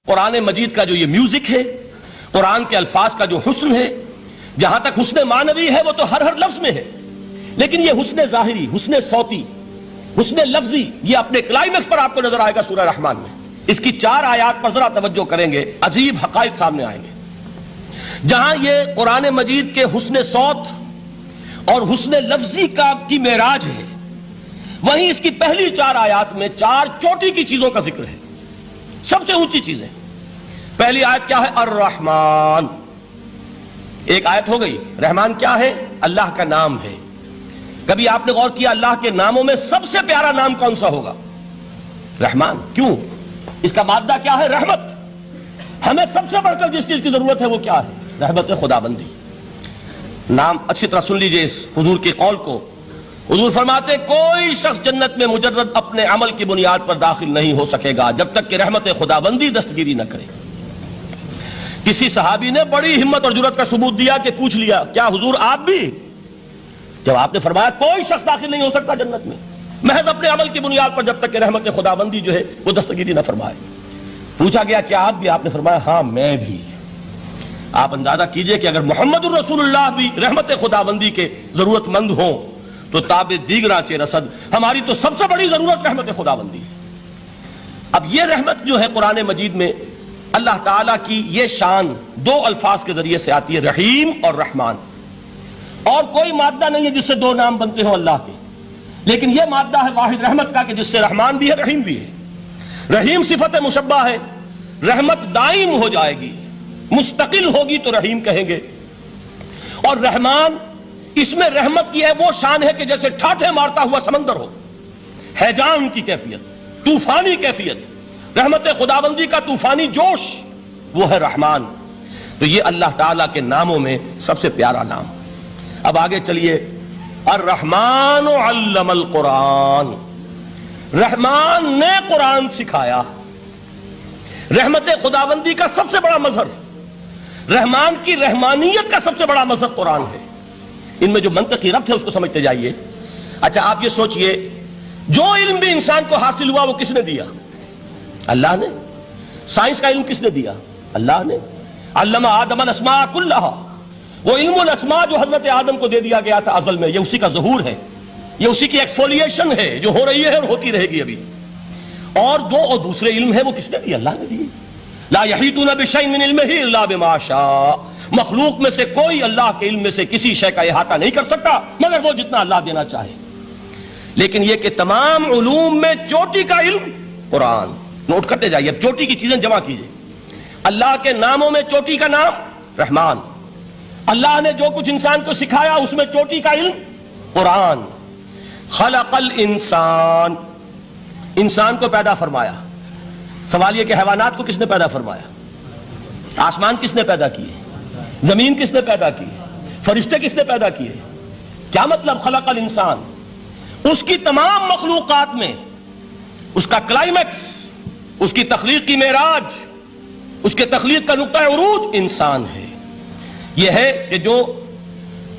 قرآن مجید کا جو یہ میوزک ہے، قرآن کے الفاظ کا جو حسن ہے، جہاں تک حسن معنوی ہے وہ تو ہر لفظ میں ہے، لیکن یہ حسن ظاہری، حسن صوتی، حسن لفظی، یہ اپنے کلائمیکس پر آپ کو نظر آئے گا سورہ رحمان میں۔ اس کی 4 آیات پر ذرا توجہ کریں گے، عجیب حقائق سامنے آئیں گے۔ جہاں یہ قرآن مجید کے حسن صوت اور حسن لفظی کی معراج ہے، وہیں اس کی پہلی 4 آیات میں 4 چوٹی کی چیزوں کا ذکر ہے، سب سے اونچی چیزیں۔ پہلی آیت کیا ہے؟ الرحمن۔ ایک آیت ہو گئی۔ رحمان کیا ہے؟ اللہ کا نام ہے۔ کبھی آپ نے غور کیا اللہ کے ناموں میں سب سے پیارا نام کون سا ہوگا؟ رحمان۔ کیوں؟ اس کا مادہ کیا ہے؟ رحمت۔ ہمیں سب سے بڑھ کر جس چیز کی ضرورت ہے وہ کیا ہے؟ رحمت خداوندی۔ نام اچھی طرح سن لیجئے اس حضور کے قول کو۔ حضور فرماتے کوئی شخص جنت میں مجرد اپنے عمل کی بنیاد پر داخل نہیں ہو سکے گا جب تک کہ رحمت خداوندی دستگیری نہ کرے۔ کسی صحابی نے بڑی ہمت اور جرأت کا ثبوت دیا کہ پوچھ لیا کیا حضور آپ بھی؟ جب آپ نے فرمایا کوئی شخص داخل نہیں ہو سکتا جنت میں محض اپنے عمل کی بنیاد پر جب تک کہ رحمت خداوندی جو ہے وہ دستگیری نہ فرمائے۔ پوچھا گیا کیا آپ بھی؟ آپ نے فرمایا ہاں میں بھی۔ آپ اندازہ کیجئے کہ اگر محمد الرسول اللہ بھی رحمت خداوندی کے ضرورت مند ہوں تو تاب دیگراں چہ رسد، ہماری تو سب سے بڑی ضرورت رحمت خداوندی ہے۔ اب یہ رحمت جو ہے قرآن مجید میں اللہ تعالیٰ کی یہ شان 2 الفاظ کے ذریعے سے آتی ہے، رحیم اور رحمان۔ اور کوئی مادہ نہیں ہے جس سے 2 نام بنتے ہوں اللہ کے، لیکن یہ مادہ ہے واحد رحمت کا کہ جس سے رحمان بھی ہے رحیم بھی ہے۔ رحیم صفت مشبہ ہے، رحمت دائم ہو جائے گی، مستقل ہوگی تو رحیم کہیں گے۔ اور رحمان، اس میں رحمت کی ہے وہ شان ہے کہ جیسے ٹھاٹھے مارتا ہوا سمندر ہو، ہیجان کی کیفیت، طوفانی کیفیت، رحمت خداوندی کا طوفانی جوش، وہ ہے رحمان۔ تو یہ اللہ تعالیٰ کے ناموں میں سب سے پیارا نام۔ اب آگے چلیے، الرحمن علم القرآن، رحمان نے قرآن سکھایا۔ رحمت خداوندی کا سب سے بڑا مظہر، رحمان کی رحمانیت کا سب سے بڑا مظہر قرآن ہے۔ ان میں جو منطقی ربط ہے اس کو سمجھتے جائیے۔ اچھا آپ یہ سوچئے، جو علم بھی انسان کو حاصل ہوا وہ کس نے دیا؟ اللہ نے۔ سائنس کا علم کس نے دیا؟ اللہ نے۔ علم آدم الاسماء کلہا، وہ علم الاسماء جو حضرت آدم کو دے دیا گیا تھا ازل میں، یہ اسی کا ظہور ہے، یہ اسی کی ایکسفولیشن ہے جو ہو رہی ہے اور ہوتی رہے گی ابھی۔ اور دوسرے علم ہے وہ کس نے دیے؟ اللہ نے دیے۔ لا یحیطون بشیء من علمہ الا بما شاء، مخلوق میں سے کوئی اللہ کے علم میں سے کسی شے کا احاطہ نہیں کر سکتا مگر وہ جتنا اللہ دینا چاہے۔ لیکن یہ کہ تمام علوم میں چوٹی کا علم قرآن۔ نوٹ کرتے جائیے، اب چوٹی کی چیزیں جمع کیجئے۔ اللہ کے ناموں میں چوٹی کا نام رحمان، اللہ نے جو کچھ انسان کو سکھایا اس میں چوٹی کا علم قرآن۔ خلق الانسان، انسان کو پیدا فرمایا۔ سوال یہ کہ حیوانات کو کس نے پیدا فرمایا؟ آسمان کس نے پیدا کیے؟ زمین کس نے پیدا کی؟ فرشتے کس نے پیدا کیے؟ کیا مطلب خلق الانسان؟ اس کی تمام مخلوقات میں اس کا کلائمیکس، اس کی تخلیق کی معراج، اس کے تخلیق کا نقطہ عروج انسان ہے۔ یہ ہے کہ جو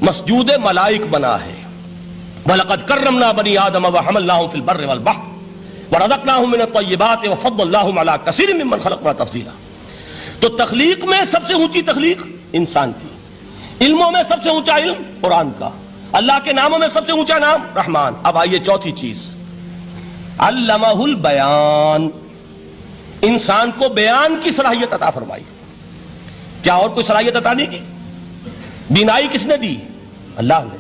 مسجود ملائک بنا ہے۔ وَلَقَدْ كَرَّمْنَا بَنِي آدَمَ وَحَمَلْنَاهُمْ فِي الْبَرِّ وَالْبَحْرِ وَرَزَقْنَاهُمْ مِنَ الطَّيِّبَاتِ وَفَضَّلْنَاهُمْ عَلَىٰ كَثِيرٍ مِّمَّنْ خَلَقْنَا تَفْضِيلًا۔ تو تخلیق میں سب سے اونچی تخلیق انسان کی، علموں میں سب سے اونچا علم قرآن کا، اللہ کے ناموں میں سب سے اونچا نام رحمان۔ اب آئیے چوتھی چیز، علمہ البیان، انسان کو بیان کی صلاحیت عطا فرمائی۔ کیا اور کوئی صلاحیت عطا نہیں کی؟ بینائی کس نے دی؟ اللہ نے۔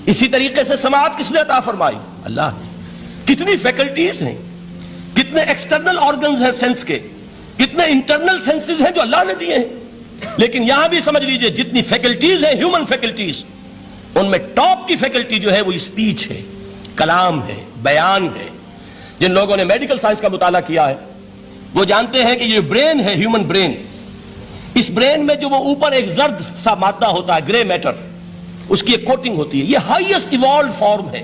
اسی طریقے سے سماعت کس نے عطا فرمائی؟ اللہ نے۔ کتنی فیکلٹیز ہیں، کتنے ایکسٹرنل آرگنز ہیں سینس کے، کتنے انٹرنل سینسز ہیں جو اللہ نے دیے ہیں۔ لیکن یہاں بھی سمجھ لیجئے جتنی فیکلٹیز ہیں ہیومن فیکلٹیز، ان میں ٹاپ کی فیکلٹی جو ہے وہ اسپیچ ہے، کلام ہے، بیان ہے۔ جن لوگوں نے میڈیکل سائنس کا مطالعہ کیا ہے وہ جانتے ہیں کہ یہ برین ہے، ہیومن برین، اس برین میں جو وہ اوپر ایک زرد سا مادہ ہوتا ہے، گرے میٹر، اس کی ایک کوٹنگ ہوتی ہے، یہ ہائیسٹ ایوالوڈ فارم ہے،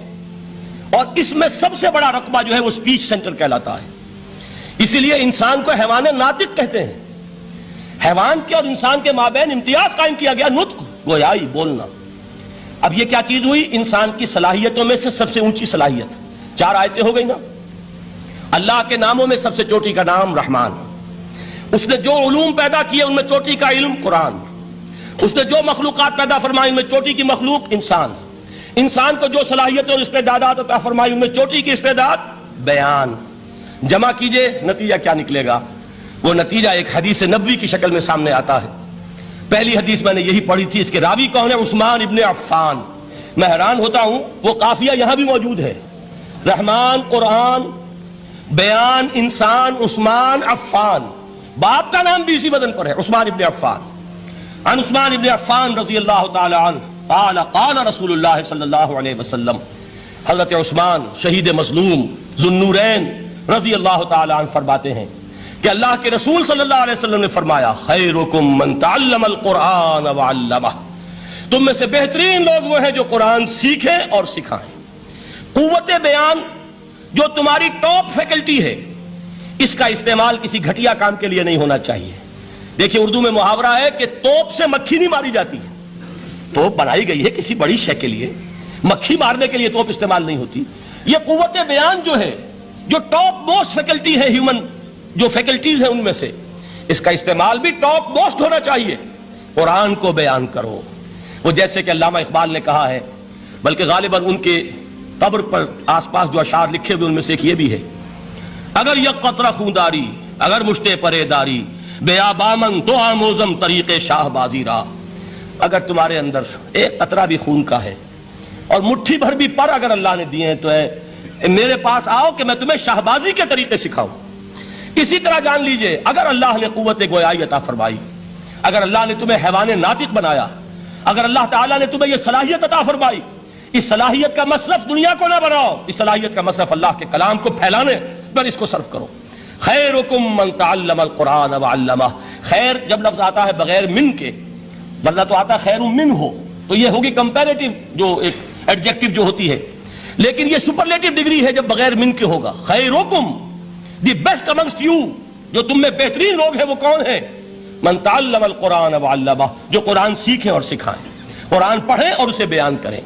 اور اس میں سب سے بڑا رقبہ جو ہے وہ اسپیچ سینٹر کہلاتا ہے۔ اسی لیے انسان کو حیوان ناطق کہتے ہیں۔ حیوان کے اور انسان کے مابین امتیاز قائم کیا گیا، نطق، گویائی، بولنا۔ اب یہ کیا چیز ہوئی؟ انسان کی صلاحیتوں میں سے سب سے اونچی صلاحیت۔ 4 آیتیں ہو گئی نا۔ اللہ کے ناموں میں سب سے چوٹی کا نام رحمان، اس نے جو علوم پیدا کیے ان میں چوٹی کا علم قرآن، اس نے جو مخلوقات پیدا فرمائی ان میں چوٹی کی مخلوق انسان، انسان کو جو صلاحیتیں اور استعدادات عطا فرمائی ان میں چوٹی کی استعداد بیان۔ جمع کیجئے نتیجہ کیا نکلے گا؟ وہ نتیجہ ایک حدیث نبوی کی شکل میں سامنے آتا ہے۔ پہلی حدیث میں نے یہی پڑھی تھی، اس کے راوی کون ہے؟ عثمان ابن عفان۔ میں حیران ہوتا ہوں، وہ قافیہ یہاں بھی موجود ہے، رحمان، قرآن، بیان، انسان، عثمان، عفان، باپ کا نام بھی اسی وزن پر ہے، عثمان ابن عفان۔ عن عثمان ابن عفان رضی اللہ تعالی عنہ قال قال رسول اللہ صلی اللہ علیہ وسلم، حضرت عثمان شہید مظلوم ذو النورین رضی اللہ تعالی عنہ فرماتے ہیں کہ اللہ کے رسول صلی اللہ علیہ وسلم نے فرمایا، خیرکم من تعلم القرآن وعلمہ، تم میں سے بہترین لوگ وہ ہیں جو قرآن سیکھیں اور سکھائیں۔ قوت بیان جو تمہاری ٹاپ فیکلٹی ہے، اس کا استعمال کسی گھٹیا کام کے لیے نہیں ہونا چاہیے۔ دیکھیے اردو میں محاورہ ہے کہ توپ سے مکھی نہیں ماری جاتی، توپ بنائی گئی ہے کسی بڑی شے کے لیے، مکھی مارنے کے لیے توپ استعمال نہیں ہوتی۔ یہ قوت بیان جو ہے، جو ٹاپ موسٹ فیکلٹی ہے ہیومن جو فیکلٹیز ہیں ان میں سے، اس کا استعمال بھی ٹاپ موسٹ ہونا چاہیے۔ قرآن کو بیان کرو، وہ جیسے کہ علامہ اقبال نے کہا ہے، بلکہ غالباً ان کے قبر پر آس پاس جو اشعار لکھے ہوئے ان میں سے ایک یہ بھی ہے، اگر یک قطرہ خونداری اگر مشتے پرے داری بیابامن تو آموزم طریق شاہ بازی را، اگر تمہارے اندر ایک قطرہ بھی خون کا ہے اور مٹھی بھر بھی پر اگر اللہ نے دیے ہیں تو میرے پاس آؤ کہ میں تمہیں شاہبازی کے طریقے سکھاؤں۔ اسی طرح جان لیجئے، اگر اللہ نے قوت گویائی عطا فرمائی، اگر اللہ نے تمہیں حیوان ناطق بنایا، اگر اللہ تعالیٰ نے تمہیں یہ صلاحیت عطا فرمائی، اس صلاحیت کا مصرف دنیا کو نہ بناؤ، اس صلاحیت کا مصرف اللہ کے کلام کو پھیلانے پر اس کو صرف کرو۔ خیرکم من تعلم القرآن وعلمہ، خیر جب لفظ آتا ہے بغیر من کے، ورنہ تو آتا خیر من ہو تو یہ ہوگی کمپیریٹیو جو ایک ایڈجیکٹیو جو ہوتی ہے، لیکن یہ سپرلیٹیو ڈگری ہے جب بغیر من کے ہوگا۔ خیرکم، دی بیسٹ امنگسٹ یو، جو تم میں بہترین لوگ ہیں وہ کون ہیں؟ من تعلم القرآن وعلمہ، جو قرآن سیکھیں اور سکھائیں، قرآن پڑھیں اور اسے بیان کریں۔